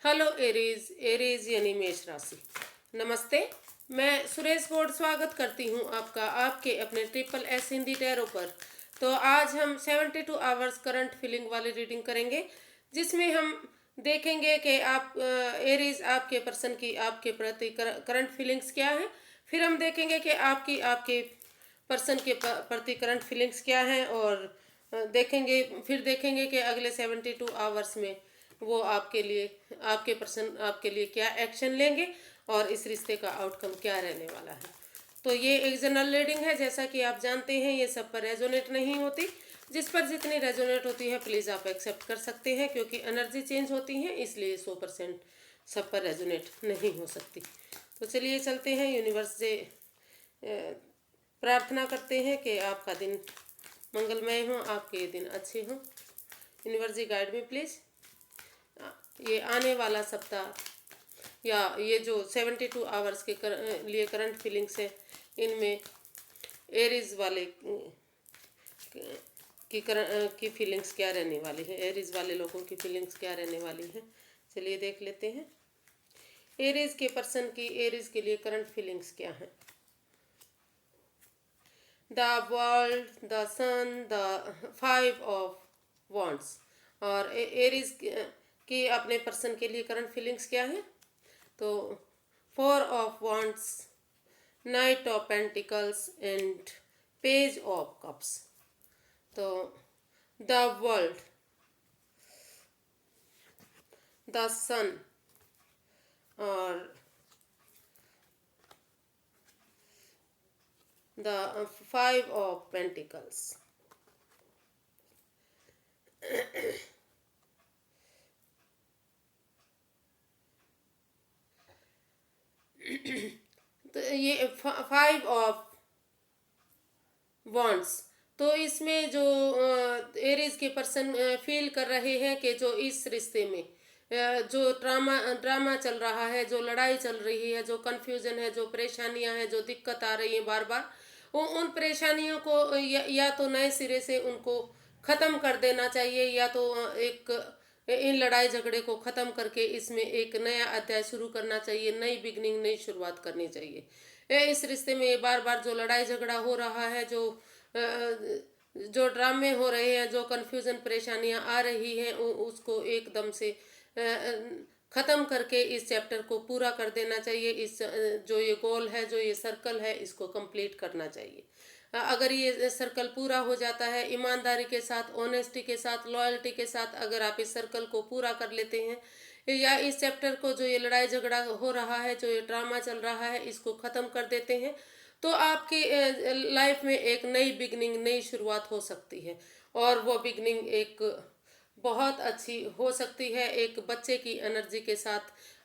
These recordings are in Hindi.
Hello Aries. एरीज यानी मेष राशि। नमस्ते, मैं सुरेश बोर्ड स्वागत करती हूँ आपका आपके अपने ट्रिपल एस हिंदी टैरो पर। तो आज हम 72 आवर्स करंट फीलिंग वाली रीडिंग करेंगे, जिसमें हम देखेंगे कि आप एरीज आपके पर्सन की आपके प्रति करंट फीलिंग्स क्या है। फिर हम देखेंगे कि आपके पर्सन के प्रति करंट फीलिंग्स क्या हैं, और देखेंगे कि अगले 72 आवर्स में वो आपके लिए आपके पर्सन आपके लिए क्या एक्शन लेंगे और इस रिश्ते का आउटकम क्या रहने वाला है। तो ये एक जनरल रीडिंग है, जैसा कि आप जानते हैं ये सब पर रेजोनेट नहीं होती। जिस पर जितनी रेजोनेट होती है प्लीज़ आप एक्सेप्ट कर सकते हैं, क्योंकि एनर्जी चेंज होती है, इसलिए 100% सब पर रेजोनेट नहीं हो सकती। तो चलिए चलते हैं, यूनिवर्स से प्रार्थना करते हैं कि आपका दिन मंगलमय हो, आपके ये दिन अच्छे हों। यूनिवर्स जी गाइड में प्लीज़। ये आने वाला सप्ताह या ये जो 72 आवर्स के लिए करंट फीलिंग्स है, इनमें एरीज वाले की फीलिंग्स क्या रहने वाली है, एरीज वाले लोगों की फीलिंग्स क्या रहने वाली है। चलिए देख लेते हैं एरीज के पर्सन की एरीज के लिए करंट फीलिंग्स क्या है। The world, the sun, the 5 of wands. और एरीज कि अपने पर्सन के लिए करंट फीलिंग्स क्या है। तो 4 of wands, night of pentacles and page of cups. तो द वर्ल्ड, द सन और द 5 ऑफ पेंटिकल्स। तो ये 5 ऑफ वॉन्ट्स, तो इसमें जो एरीज के पर्सन फील कर रहे हैं कि जो इस रिश्ते में जो ड्रामा चल रहा है, जो लड़ाई चल रही है, जो कन्फ्यूजन है, जो परेशानियां हैं, जो दिक्कत आ रही है बार बार, वो उन परेशानियों को या तो नए सिरे से उनको ख़त्म कर देना चाहिए, या तो एक इन लड़ाई झगड़े को ख़त्म करके इसमें एक नया अध्याय शुरू करना चाहिए, नई बिगनिंग, नई शुरुआत करनी चाहिए। इस रिश्ते में ये बार बार जो लड़ाई झगड़ा हो रहा है, जो ड्रामे हो रहे हैं, जो कन्फ्यूज़न परेशानियां आ रही हैं, उसको एकदम से ख़त्म करके इस चैप्टर को पूरा कर देना चाहिए। जो ये गोल है, जो ये सर्कल है, इसको कंप्लीट करना चाहिए। अगर ये सर्कल पूरा हो जाता है, ईमानदारी के साथ, ऑनेस्टी के साथ, लॉयल्टी के साथ अगर आप इस सर्कल को पूरा कर लेते हैं, या इस चैप्टर को, जो ये लड़ाई झगड़ा हो रहा है, जो ये ड्रामा चल रहा है, इसको ख़त्म कर देते हैं, तो आपकी लाइफ में एक नई बिगनिंग, नई शुरुआत हो सकती है। और वो बिगनिंग एक बहुत अच्छी हो सकती है। एक बच्चे की एनर्जी के साथ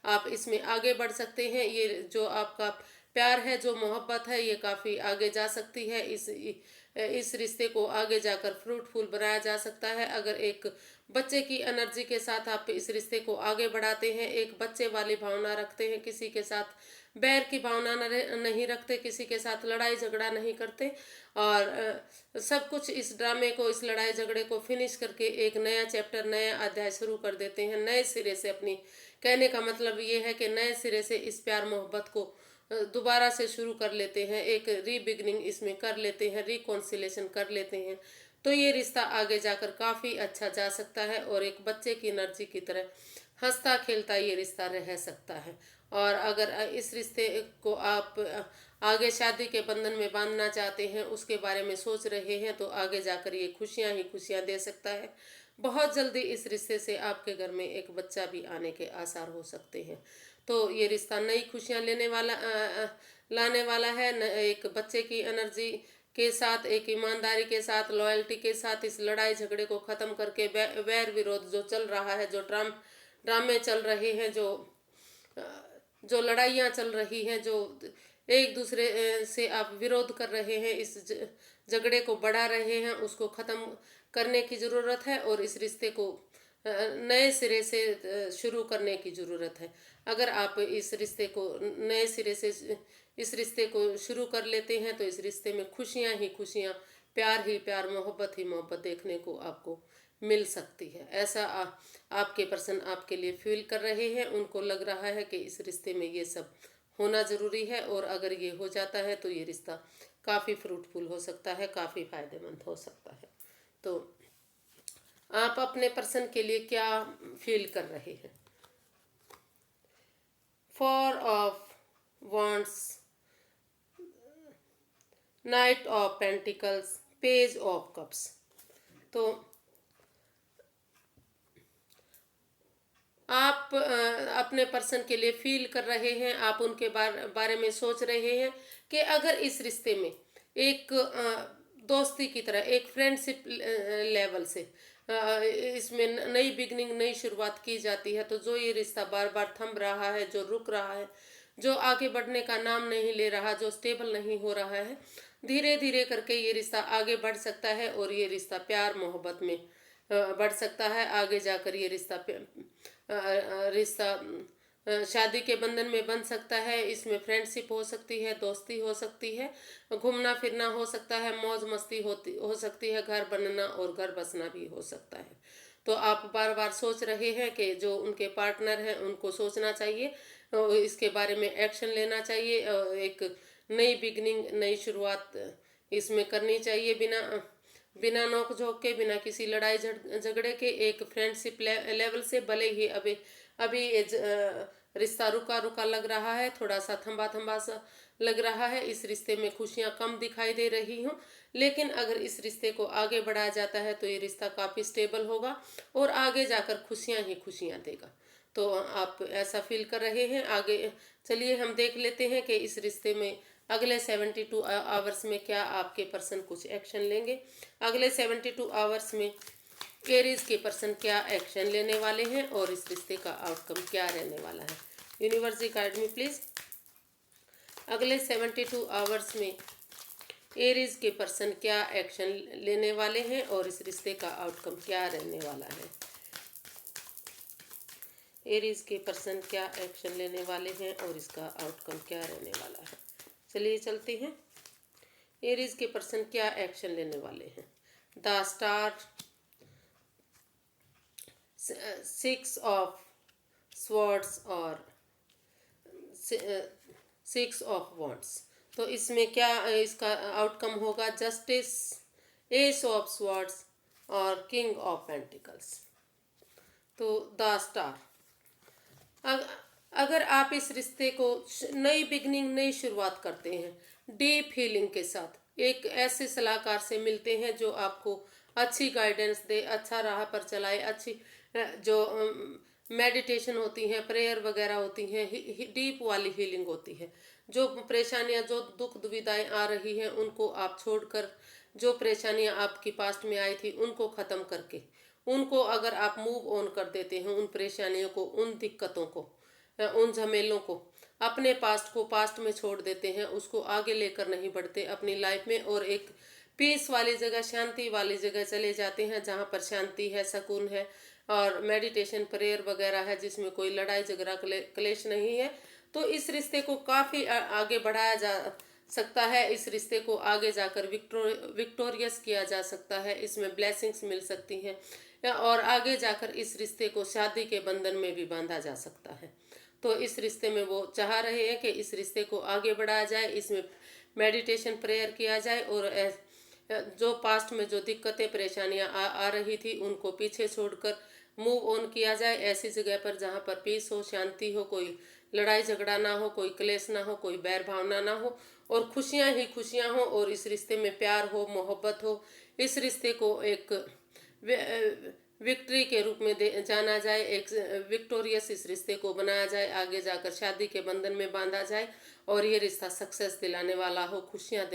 आप इसमें आगे बढ़ सकते हैं। ये जो आपका प्यार है, जो मोहब्बत है, ये काफ़ी आगे जा सकती है। इस रिश्ते को आगे जाकर फ्रूटफुल बनाया जा सकता है अगर एक बच्चे की एनर्जी के साथ आप इस रिश्ते को आगे बढ़ाते हैं, एक बच्चे वाली भावना रखते हैं, किसी के साथ बैर की भावना नहीं रखते, किसी के साथ लड़ाई झगड़ा नहीं करते, और सब कुछ इस ड्रामे को, इस लड़ाई झगड़े को फिनिश करके एक नया चैप्टर, नया अध्याय शुरू कर देते हैं नए सिरे से। अपनी कहने का मतलब ये है कि नए सिरे से इस प्यार मोहब्बत को दोबारा से शुरू कर लेते हैं, एक रीबिगनिंग इसमें कर लेते हैं, रिकॉन्सिलेशन कर लेते हैं। तो ये रिश्ता आगे जाकर काफ़ी अच्छा जा सकता है, और एक बच्चे की एनर्जी की तरह हंसता खेलता ये रिश्ता रह सकता है। और अगर इस रिश्ते को आप आगे शादी के बंधन में बांधना चाहते हैं, उसके बारे में सोच रहे हैं, तो आगे जाकर ये खुशियां ही खुशियां दे सकता है। बहुत जल्दी इस रिश्ते से आपके घर में एक बच्चा भी आने के आसार हो सकते हैं। तो ये रिश्ता नई खुशियां लाने वाला है। एक बच्चे की एनर्जी के साथ, एक ईमानदारी के साथ, लॉयल्टी के साथ इस लड़ाई झगड़े को ख़त्म करके वैर विरोध जो चल रहा है, जो ड्रामे चल रहे हैं, जो लड़ाइयाँ चल रही हैं, जो एक दूसरे से आप विरोध कर रहे हैं, इस झगड़े को बढ़ा रहे हैं, उसको ख़त्म करने की ज़रूरत है, और इस रिश्ते को नए सिरे से शुरू करने की ज़रूरत है। अगर आप इस रिश्ते को नए सिरे से इस रिश्ते को शुरू कर लेते हैं, तो इस रिश्ते में खुशियां ही खुशियां, प्यार ही प्यार, मोहब्बत ही मोहब्बत देखने को आपको मिल सकती है। ऐसा आपके पर्सन आपके लिए फील कर रहे हैं। उनको लग रहा है कि इस रिश्ते में ये सब होना ज़रूरी है, और अगर ये हो जाता है तो ये रिश्ता काफ़ी फ्रूटफुल हो सकता है, काफ़ी फायदेमंद हो सकता है। तो आप अपने पर्सन के लिए क्या फील कर रहे हैं? Four of wands, night of pentacles, page of cups. तो आप अपने पर्सन के लिए फील कर रहे हैं, आप उनके बारे में सोच रहे हैं कि अगर इस रिश्ते में एक दोस्ती की तरह, एक फ्रेंडशिप लेवल से इसमें नई बिगनिंग, नई शुरुआत की जाती है, तो जो ये रिश्ता बार बार थम रहा है, जो रुक रहा है, जो आगे बढ़ने का नाम नहीं ले रहा, जो स्टेबल नहीं हो रहा है, धीरे धीरे करके ये रिश्ता आगे बढ़ सकता है, और ये रिश्ता प्यार मोहब्बत में बढ़ सकता है। आगे जाकर ये रिश्ता शादी के बंधन में बन सकता है। इसमें फ्रेंडशिप हो सकती है, दोस्ती हो सकती है, घूमना फिरना हो सकता है, मौज मस्ती हो सकती है, घर बनना और घर बसना भी हो सकता है। तो आप बार बार सोच रहे हैं कि जो उनके पार्टनर हैं उनको सोचना चाहिए, और इसके बारे में एक्शन लेना चाहिए, और एक नई बिगनिंग, नई शुरुआत इसमें करनी चाहिए, बिना बिना नोक झोंक के, बिना किसी लड़ाई झगड़े के, एक फ्रेंडशिप लेवल से। भले ही अभी अभी रिश्ता रुका रुका लग रहा है, थोड़ा सा थम्बा थम्बा सा लग रहा है, इस रिश्ते में खुशियां कम दिखाई दे रही हूँ, लेकिन अगर इस रिश्ते को आगे बढ़ाया जाता है तो ये रिश्ता काफ़ी स्टेबल होगा, और आगे जाकर खुशियां ही खुशियां देगा। तो आप ऐसा फील कर रहे हैं। आगे चलिए हम देख लेते हैं कि इस रिश्ते में अगले 72 आवर्स में क्या आपके पर्सन कुछ एक्शन लेंगे। अगले 72 आवर्स में एरीज के पर्सन क्या एक्शन लेने वाले हैं, और इस रिश्ते का आउटकम क्या रहने वाला है। Universe guide me please. अगले 72 आवर्स में एरीज के पर्सन क्या एक्शन लेने वाले हैं, और इस रिश्ते का आउटकम क्या रहने वाला है। एरीज के पर्सन क्या एक्शन लेने वाले हैं, और इसका आउटकम क्या रहने वाला है। चलिए चलते हैं। एरीज के पर्सन क्या एक्शन लेने वाले हैं। द स्टार, 6 ऑफ स्वॉर्ड्स और 6 ऑफ वॉन्ड्स। तो इसमें क्या इसका आउटकम होगा। जस्टिस, एस ऑफ स्वॉर्ड्स और किंग ऑफ पेंटिकल्स। तो द स्टार, अगर आप इस रिश्ते को नई बिगनिंग, नई शुरुआत करते हैं, डीप हीलिंग के साथ, एक ऐसे सलाहकार से मिलते हैं जो आपको अच्छी गाइडेंस दे, अच्छा राह पर चलाए, अच्छी जो मेडिटेशन होती हैं, प्रेयर वगैरह होती हैं, डीप वाली हीलिंग होती है। जो परेशानियां, जो दुख दुविधाएं आ रही हैं, उनको आप छोड़कर, जो परेशानियां आपकी पास्ट में आई थी उनको ख़त्म करके, उनको अगर आप मूव ऑन कर देते हैं, उन परेशानियों को, उन दिक्कतों को, उन झमेलों को, अपने पास्ट को पास्ट में छोड़ देते हैं, उसको आगे लेकर नहीं बढ़ते अपनी लाइफ में, और एक पीस वाली जगह, शांति वाली जगह चले जाते हैं, जहाँ पर शांति है, सुकून है, और मेडिटेशन, प्रेयर वगैरह है, जिसमें कोई लड़ाई झगड़ा क्लेश नहीं है। तो इस रिश्ते को काफ़ी आगे बढ़ाया जा सकता है। इस रिश्ते को आगे जाकर विक्टोरियस किया जा सकता है। इसमें ब्लेसिंग्स मिल सकती हैं, और आगे जाकर इस रिश्ते को शादी के बंधन में भी बांधा जा सकता है। तो इस रिश्ते में वो चाह रहे हैं कि इस रिश्ते को आगे बढ़ाया जाए, इसमें मेडिटेशन, प्रेयर किया जाए, और जो पास्ट में जो दिक्कतें परेशानियां आ रही थी उनको पीछे छोड़कर मूव ऑन किया जाए, ऐसी जगह पर जहाँ पर पीस हो, शांति हो, कोई लड़ाई झगड़ा ना हो, कोई क्लेश ना हो, कोई बैर भावना ना हो, और खुशियाँ ही खुशियाँ हो, और इस रिश्ते में प्यार हो, मोहब्बत हो। इस रिश्ते को एक विक्ट्री के रूप में जाना जाए, एक विक्टोरियस इस रिश्ते को बनाया जाए, आगे जाकर शादी के बंधन में बांधा जाए, और ये रिश्ता सक्सेस दिलाने वाला हो, खुशियाँ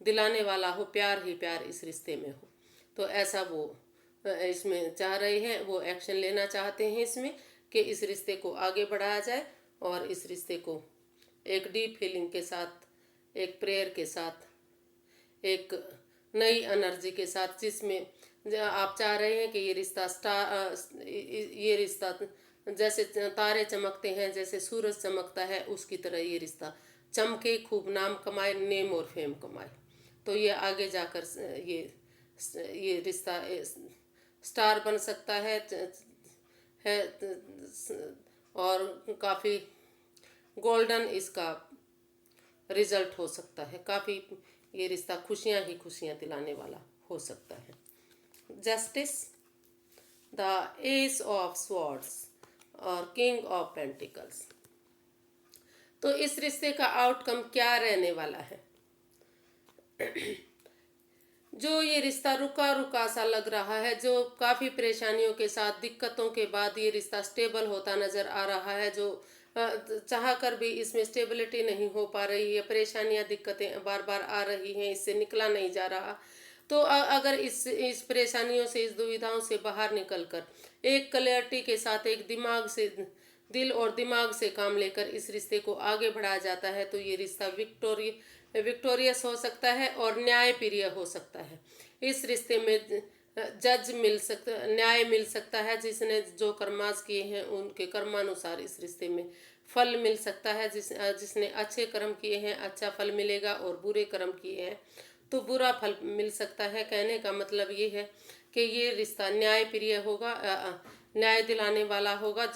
दिलाने वाला हो, प्यार ही प्यार इस रिश्ते में हो। तो ऐसा वो इसमें चाह रहे हैं, वो एक्शन लेना चाहते हैं इसमें, कि इस रिश्ते को आगे बढ़ाया जाए, और इस रिश्ते को एक डीप फीलिंग के साथ, एक प्रेयर के साथ, एक नई एनर्जी के साथ, जिसमें आप चाह रहे हैं कि ये रिश्ता जैसे तारे चमकते हैं, जैसे सूरज चमकता है, उसकी तरह ये रिश्ता चमके, खूब नाम कमाए, नेम और फेम कमाए। तो ये आगे जाकर ये रिश्ता स्टार बन सकता है और काफ़ी गोल्डन इसका रिजल्ट हो सकता है। काफ़ी ये रिश्ता खुशियाँ ही खुशियाँ दिलाने वाला हो सकता है। Justice, the S of swords और किंग ऑफ पेंटिकल्स। तो इस रिश्ते का आउटकम क्या रहने वाला है? जो ये रिश्ता रुका रुका सा लग रहा है, जो काफ़ी परेशानियों के साथ दिक्कतों के बाद ये रिश्ता स्टेबल होता नज़र आ रहा है, जो चाह कर भी इसमें स्टेबिलिटी नहीं हो पा रही है, परेशानियां दिक्कतें बार बार आ रही हैं, इससे निकला नहीं जा रहा। तो अगर इस परेशानियों से, इस दुविधाओं से बाहर निकल कर एक क्लैरिटी के साथ, एक दिमाग से, दिल और दिमाग से काम लेकर इस रिश्ते को आगे बढ़ाया जाता है, तो ये रिश्ता विक्टोरियस हो सकता है और न्यायप्रिय हो सकता है। इस रिश्ते में न्याय मिल सकता है। जिसने जो कर्मास किए हैं उनके कर्मानुसार इस रिश्ते में फल मिल सकता है। जिसने अच्छे कर्म किए हैं अच्छा फल मिलेगा, और बुरे कर्म किए हैं तो बुरा फल मिल सकता है। कहने का मतलब ये है कि ये रिश्ता न्यायप्रिय होगा, न्याय दिलाने वाला होगा।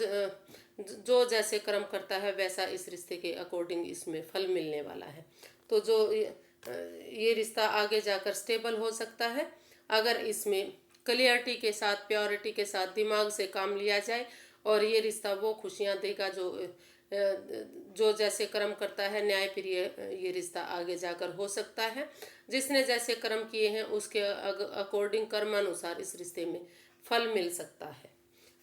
जो जैसे कर्म करता है वैसा इस रिश्ते के अकॉर्डिंग इसमें फल मिलने वाला है। तो जो ये रिश्ता आगे जाकर स्टेबल हो सकता है अगर इसमें क्लियरिटी के साथ, प्योरिटी के साथ, दिमाग से काम लिया जाए, और ये रिश्ता वो खुशियाँ देगा जो जैसे कर्म करता है न्यायप्रिय ये रिश्ता आगे जाकर हो सकता है। जिसने जैसे कर्म किए हैं उसके अकॉर्डिंग, कर्मानुसार इस रिश्ते में फल मिल सकता है।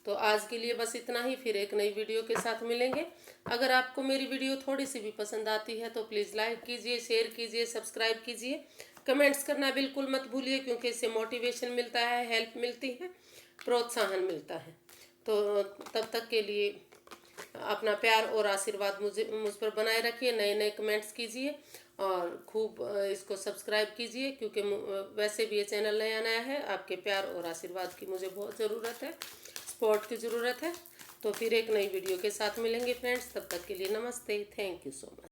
तो आज के लिए बस इतना ही, फिर एक नई वीडियो के साथ मिलेंगे। अगर आपको मेरी वीडियो थोड़ी सी भी पसंद आती है तो प्लीज़ लाइक कीजिए, शेयर कीजिए, सब्सक्राइब कीजिए, कमेंट्स करना बिल्कुल मत भूलिए, क्योंकि इससे मोटिवेशन मिलता है, हेल्प मिलती है, प्रोत्साहन मिलता है। तो तब तक के लिए अपना प्यार और आशीर्वाद मुझ पर बनाए रखिए। नए नए कमेंट्स कीजिए और खूब इसको सब्सक्राइब कीजिए, क्योंकि वैसे भी ये चैनल नया नया है। आपके प्यार और आशीर्वाद की मुझे बहुत ज़रूरत है, सपोर्ट की ज़रूरत है। तो फिर एक नई वीडियो के साथ मिलेंगे फ्रेंड्स। तब तक के लिए नमस्ते, थैंक यू सो मच।